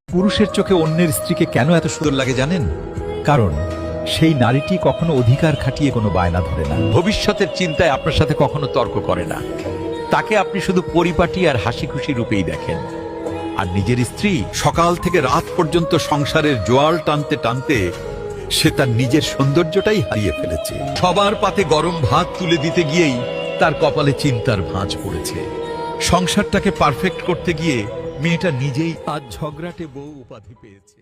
পুরুষের চোখে অন্যের স্ত্রীকে কেন এত সুন্দর লাগে জানেন? কারণ সেই নারীটি কখনো অধিকার খাটিয়ে কোনো বায়না ধরে না, ভবিষ্যতের চিন্তায় আপনার সাথে কখনো তর্ক করে না। তাকে আপনি শুধু পরিপাটি আর হাসি খুশি রূপেই দেখেন। আর নিজের স্ত্রী সকাল থেকে রাত পর্যন্ত সংসারের জোয়াল টানতে টানতে সে তার নিজের সৌন্দর্যটাই হারিয়ে ফেলেছে। সবার পাতে গরম ভাত তুলে দিতে গিয়েই তার কপালে চিন্তার ভাঁজ পড়েছে। সংসারটাকে পারফেক্ট করতে গিয়ে মেয়েটা নিজেই আজ ঝগড়াটে বউ উপাধি পেয়েছে।